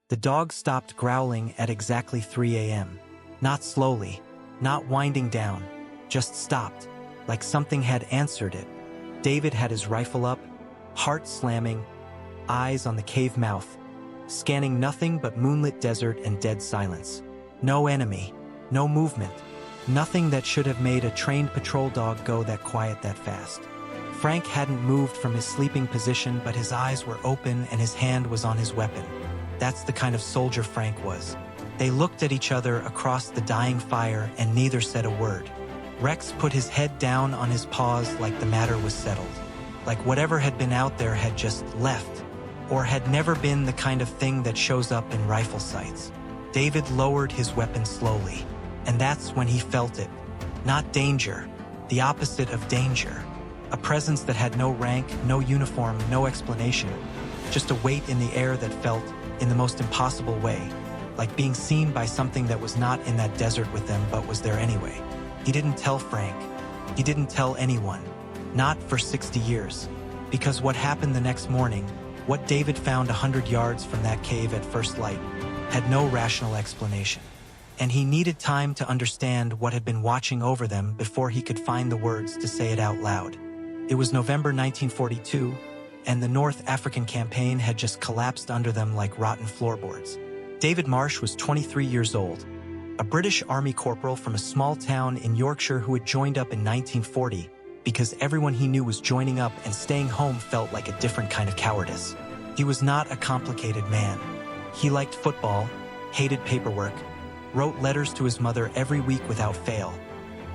The dog stopped growling at exactly 3 a.m. Not slowly, not winding down, just stopped, like something had answered it. David had his rifle up, heart slamming, eyes on the cave mouth, scanning nothing but moonlit desert and dead silence. No enemy, no movement, nothing that should have made a trained patrol dog go that quiet that fast. Frank hadn't moved from his sleeping position, but his eyes were open and his hand was on his weapon. That's the kind of soldier Frank was. They looked at each other across the dying fire and neither said a word. Rex put his head down on his paws like the matter was settled. Like whatever had been out there had just left, or had never been the kind of thing that shows up in rifle sights. David lowered his weapon slowly, and that's when he felt it. Not danger, the opposite of danger. A presence that had no rank, no uniform, no explanation. Just a weight in the air that felt, in the most impossible way, like being seen by something that was not in that desert with them but was there anyway. He didn't tell Frank. He didn't tell anyone. Not for 60 years. Because what happened the next morning, what David found 100 yards from that cave at first light, had no rational explanation. And he needed time to understand what had been watching over them before he could find the words to say it out loud. It was November 1942, and the North African campaign had just collapsed under them like rotten floorboards. David Marsh was 23 years old, a British Army corporal from a small town in Yorkshire who had joined up in 1940 because everyone he knew was joining up and staying home felt like a different kind of cowardice. He was not a complicated man. He liked football, hated paperwork, wrote letters to his mother every week without fail,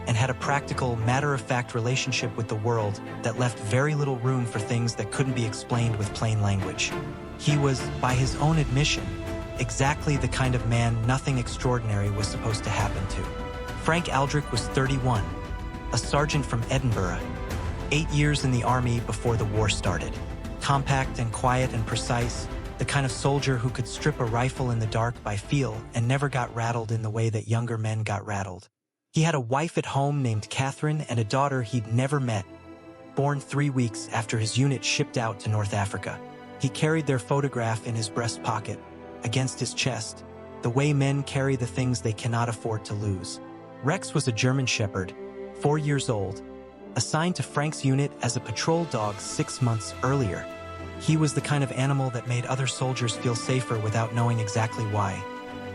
and had a practical, matter-of-fact relationship with the world that left very little room for things that couldn't be explained with plain language. He was, by his own admission, exactly the kind of man nothing extraordinary was supposed to happen to. Frank Aldrich was 31, a sergeant from Edinburgh, 8 years in the army before the war started. Compact and quiet and precise, the kind of soldier who could strip a rifle in the dark by feel and never got rattled in the way that younger men got rattled. He had a wife at home named Catherine and a daughter he'd never met, born 3 weeks after his unit shipped out to North Africa. He carried their photograph in his breast pocket, against his chest, the way men carry the things they cannot afford to lose. Rex was a German Shepherd, 4 years old, assigned to Frank's unit as a patrol dog 6 months earlier. He was the kind of animal that made other soldiers feel safer without knowing exactly why.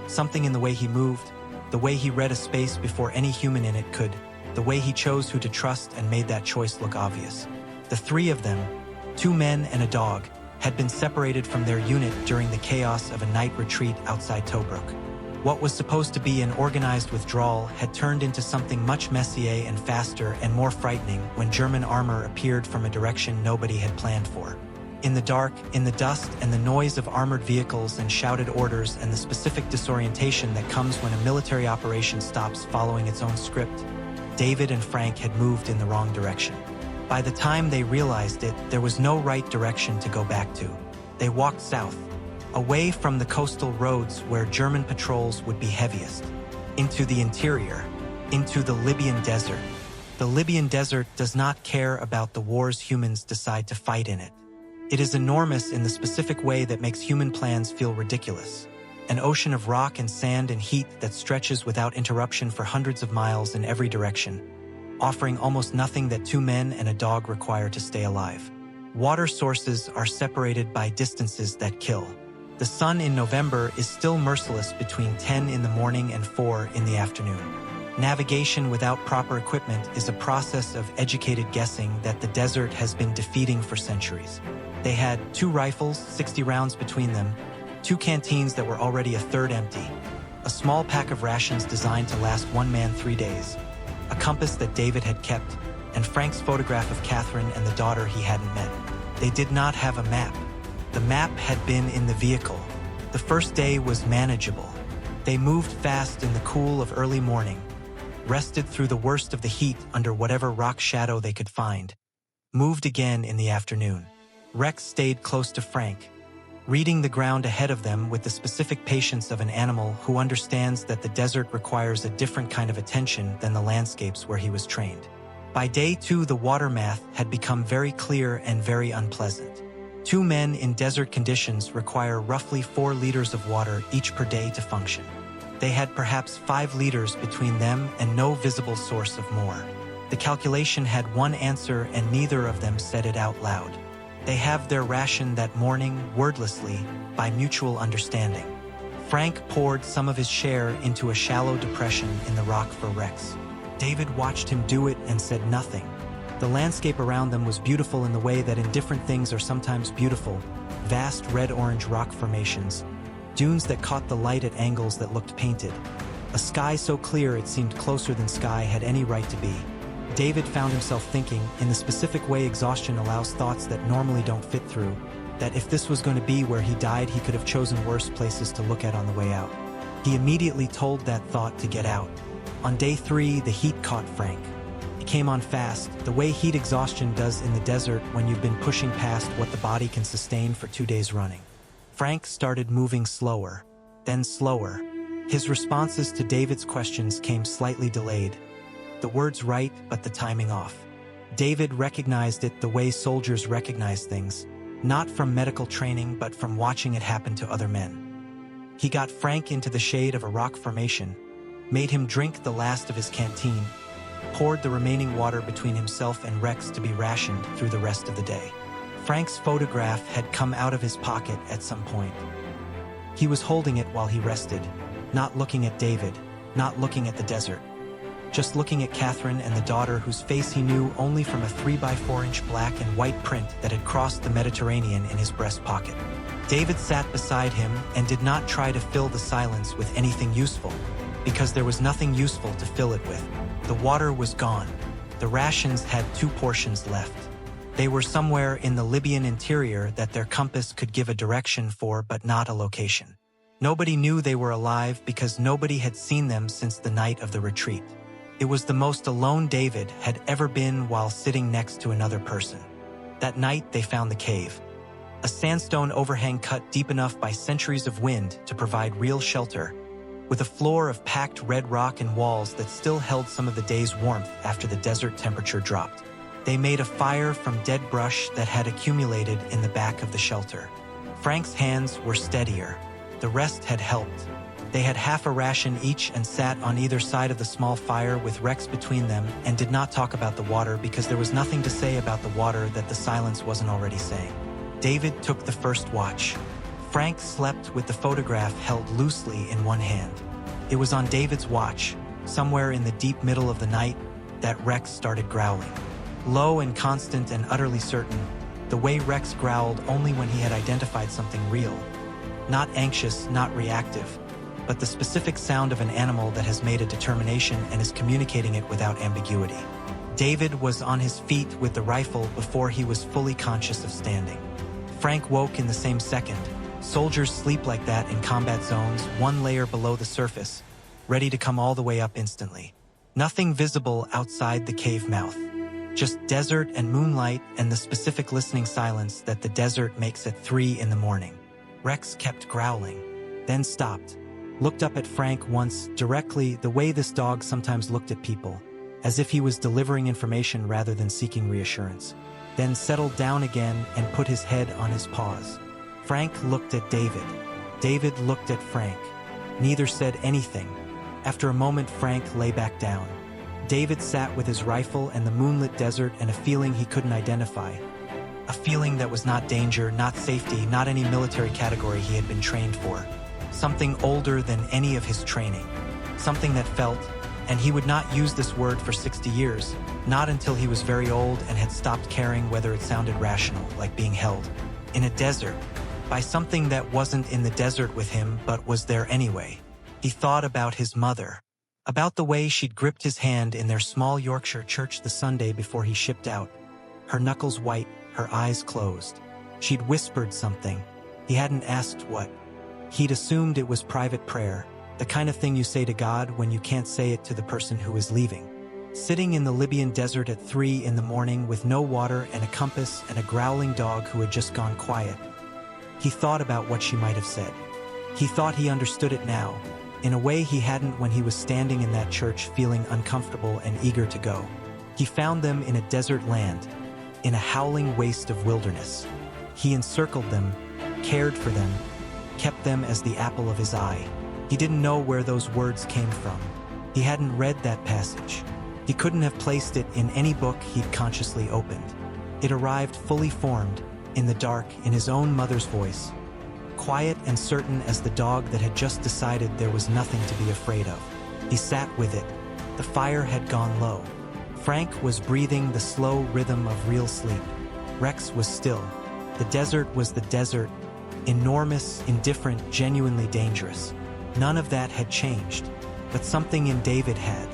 Something in the way he moved, the way he read a space before any human in it could, the way he chose who to trust and made that choice look obvious. The three of them, 2 men and a dog, had been separated from their unit during the chaos of a night retreat outside Tobruk. What was supposed to be an organized withdrawal had turned into something much messier and faster and more frightening when German armor appeared from a direction nobody had planned for. In the dark, in the dust, and the noise of armored vehicles and shouted orders and the specific disorientation that comes when a military operation stops following its own script, David and Frank had moved in the wrong direction. By the time they realized it, there was no right direction to go back to. They walked south, away from the coastal roads where German patrols would be heaviest, into the interior, into the Libyan desert. The Libyan desert does not care about the wars humans decide to fight in it. It is enormous in the specific way that makes human plans feel ridiculous. An ocean of rock and sand and heat that stretches without interruption for hundreds of miles in every direction, offering almost nothing that 2 men and a dog require to stay alive. Water sources are separated by distances that kill. The sun in November is still merciless between 10 in the morning and 4 in the afternoon. Navigation without proper equipment is a process of educated guessing that the desert has been defeating for centuries. They had 2 rifles, 60 rounds between them, 2 canteens that were already a third empty, a small pack of rations designed to last 1 man 3 days, a compass that David had kept, and Frank's photograph of Catherine and the daughter he hadn't met. They did not have a map. The map had been in the vehicle. The first day was manageable. They moved fast in the cool of early morning, rested through the worst of the heat under whatever rock shadow they could find, moved again in the afternoon. Rex stayed close to Frank, reading the ground ahead of them with the specific patience of an animal who understands that the desert requires a different kind of attention than the landscapes where he was trained. By day 2, the water math had become very clear and very unpleasant. Two men in desert conditions require roughly 4 liters of water each per day to function. They had perhaps 5 liters between them and no visible source of more. The calculation had one answer and neither of them said it out loud. They have their ration that morning, wordlessly, by mutual understanding. Frank poured some of his share into a shallow depression in the rock for Rex. David watched him do it and said nothing. The landscape around them was beautiful in the way that indifferent things are sometimes beautiful. Vast red-orange rock formations, dunes that caught the light at angles that looked painted. A sky so clear it seemed closer than sky had any right to be. David found himself thinking, in the specific way exhaustion allows thoughts that normally don't fit through, that if this was going to be where he died, he could have chosen worse places to look at on the way out. He immediately told that thought to get out. On day 3, the heat caught Frank. It came on fast, the way heat exhaustion does in the desert when you've been pushing past what the body can sustain for 2 days running. Frank started moving slower, then slower. His responses to David's questions came slightly delayed. The words right, but the timing off. David recognized it the way soldiers recognize things, not from medical training but from watching it happen to other men. He got Frank into the shade of a rock formation, made him drink the last of his canteen, poured the remaining water between himself and Rex to be rationed through the rest of the day. Frank's photograph had come out of his pocket at some point. He was holding it while he rested, not looking at David, not looking at the desert. Just looking at Catherine and the daughter whose face he knew only from a 3x4-inch black and white print that had crossed the Mediterranean in his breast pocket. David sat beside him and did not try to fill the silence with anything useful, because there was nothing useful to fill it with. The water was gone. The rations had 2 portions left. They were somewhere in the Libyan interior that their compass could give a direction for but not a location. Nobody knew they were alive because nobody had seen them since the night of the retreat. It was the most alone David had ever been while sitting next to another person. That night they found the cave. A sandstone overhang cut deep enough by centuries of wind to provide real shelter, with a floor of packed red rock and walls that still held some of the day's warmth after the desert temperature dropped. They made a fire from dead brush that had accumulated in the back of the shelter. Frank's hands were steadier. The rest had helped. They had half a ration each and sat on either side of the small fire with Rex between them and did not talk about the water because there was nothing to say about the water that the silence wasn't already saying. David took the first watch. Frank slept with the photograph held loosely in one hand. It was on David's watch, somewhere in the deep middle of the night, that Rex started growling. Low and constant and utterly certain, the way Rex growled only when he had identified something real. Not anxious, not reactive, but the specific sound of an animal that has made a determination and is communicating it without ambiguity. David was on his feet with the rifle before he was fully conscious of standing. Frank woke in the same second. Soldiers sleep like that in combat zones, 1 layer below the surface, ready to come all the way up instantly. Nothing visible outside the cave mouth. Just desert and moonlight and the specific listening silence that the desert makes at 3 in the morning. Rex kept growling, then stopped. Looked up at Frank once, directly, the way this dog sometimes looked at people, as if he was delivering information rather than seeking reassurance. Then settled down again and put his head on his paws. Frank looked at David. David looked at Frank. Neither said anything. After a moment, Frank lay back down. David sat with his rifle and the moonlit desert and a feeling he couldn't identify. A feeling that was not danger, not safety, not any military category he had been trained for. Something older than any of his training. Something that felt, and he would not use this word for 60 years, not until he was very old and had stopped caring whether it sounded rational, like being held in a desert, by something that wasn't in the desert with him but was there anyway. He thought about his mother, about the way she'd gripped his hand in their small Yorkshire church the Sunday before he shipped out, her knuckles white, her eyes closed. She'd whispered something. He hadn't asked what. He'd assumed it was private prayer, the kind of thing you say to God when you can't say it to the person who is leaving. Sitting in the Libyan desert at 3 in the morning with no water and a compass and a growling dog who had just gone quiet. He thought about what she might have said. He thought he understood it now, in a way he hadn't when he was standing in that church feeling uncomfortable and eager to go. He found them in a desert land, in a howling waste of wilderness. He encircled them, cared for them, kept them as the apple of his eye. He didn't know where those words came from. He hadn't read that passage. He couldn't have placed it in any book he'd consciously opened. It arrived fully formed, in the dark, in his own mother's voice, quiet and certain as the dog that had just decided there was nothing to be afraid of. He sat with it. The fire had gone low. Frank was breathing the slow rhythm of real sleep. Rex was still. The desert was the desert, enormous, indifferent, genuinely dangerous. None of that had changed, but something in David had.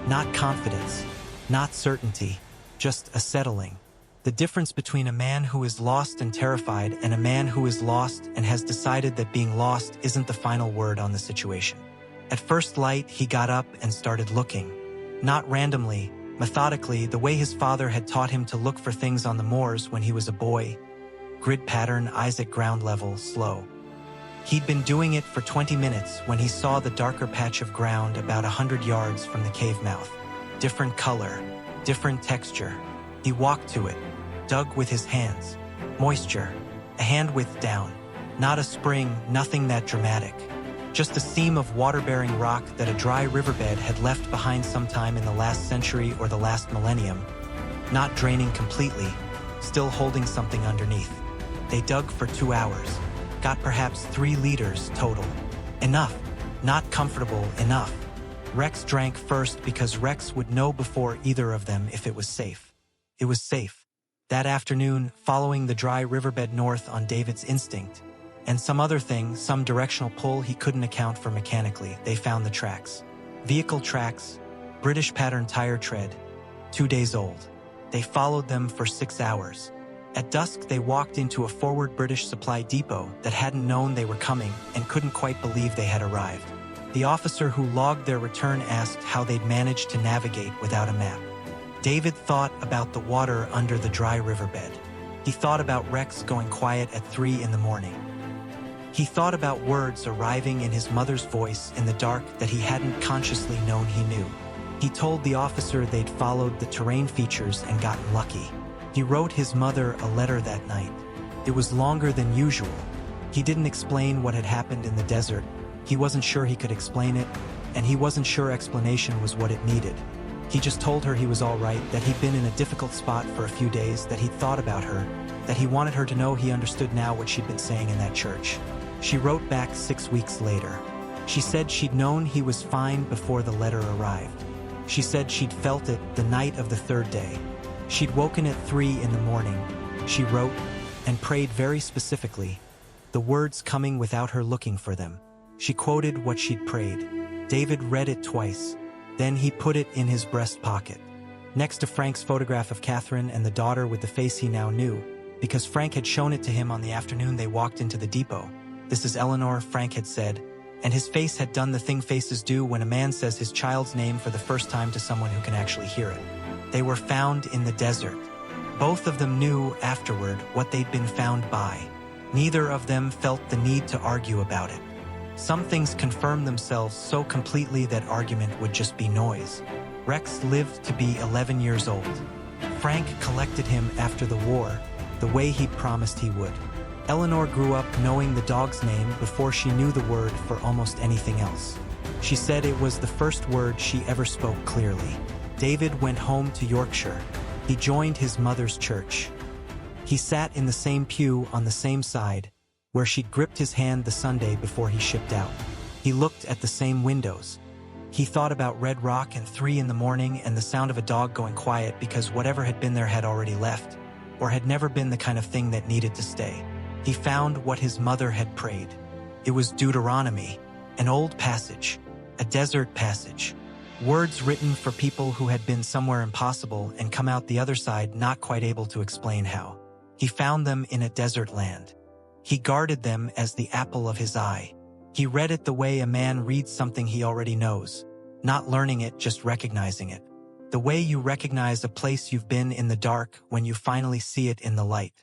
Not confidence, not certainty, just a settling. The difference between a man who is lost and terrified and a man who is lost and has decided that being lost isn't the final word on the situation. At first light, he got up and started looking. Not randomly, methodically, the way his father had taught him to look for things on the moors when he was a boy. Grid pattern, Isaac ground level, slow. He'd been doing it for 20 minutes when he saw the darker patch of ground about 100 yards from the cave mouth. Different color, different texture. He walked to it, dug with his hands. Moisture, a hand width down. Not a spring, nothing that dramatic. Just a seam of water-bearing rock that a dry riverbed had left behind sometime in the last century or the last millennium. Not draining completely, still holding something underneath. They dug for 2 hours. Got perhaps 3 liters total. Enough. Not comfortable enough. Rex drank first because Rex would know before either of them if it was safe. It was safe. That afternoon, following the dry riverbed north on David's instinct, and some other thing, some directional pull he couldn't account for mechanically, they found the tracks. Vehicle tracks, British pattern tire tread, 2 days old. They followed them for 6 hours. At dusk, they walked into a forward British supply depot that hadn't known they were coming and couldn't quite believe they had arrived. The officer who logged their return asked how they'd managed to navigate without a map. David thought about the water under the dry riverbed. He thought about Rex going quiet at 3 in the morning. He thought about words arriving in his mother's voice in the dark that he hadn't consciously known he knew. He told the officer they'd followed the terrain features and gotten lucky. He wrote his mother a letter that night. It was longer than usual. He didn't explain what had happened in the desert. He wasn't sure he could explain it, and he wasn't sure explanation was what it needed. He just told her he was all right, that he'd been in a difficult spot for a few days, that he'd thought about her, that he wanted her to know he understood now what she'd been saying in that church. She wrote back 6 weeks later. She said she'd known he was fine before the letter arrived. She said she'd felt it the night of the 3rd day. She'd woken at 3 in the morning. She wrote and prayed very specifically, the words coming without her looking for them. She quoted what she'd prayed. David read it twice. Then he put it in his breast pocket, next to Frank's photograph of Catherine and the daughter with the face he now knew, because Frank had shown it to him on the afternoon they walked into the depot. "This is Eleanor," Frank had said, and his face had done the thing faces do when a man says his child's name for the first time to someone who can actually hear it. They were found in the desert. Both of them knew afterward what they'd been found by. Neither of them felt the need to argue about it. Some things confirmed themselves so completely that argument would just be noise. Rex lived to be 11 years old. Frank collected him after the war, the way he'd promised he would. Eleanor grew up knowing the dog's name before she knew the word for almost anything else. She said it was the first word she ever spoke clearly. David went home to Yorkshire. He joined his mother's church. He sat in the same pew on the same side, where she'd gripped his hand the Sunday before he shipped out. He looked at the same windows. He thought about Red Rock and 3 in the morning and the sound of a dog going quiet because whatever had been there had already left, or had never been the kind of thing that needed to stay. He found what his mother had prayed. It was Deuteronomy, an old passage, a desert passage. Words written for people who had been somewhere impossible and come out the other side not quite able to explain how. He found them in a desert land. He guarded them as the apple of his eye. He read it the way a man reads something he already knows, not learning it, just recognizing it. The way you recognize a place you've been in the dark when you finally see it in the light.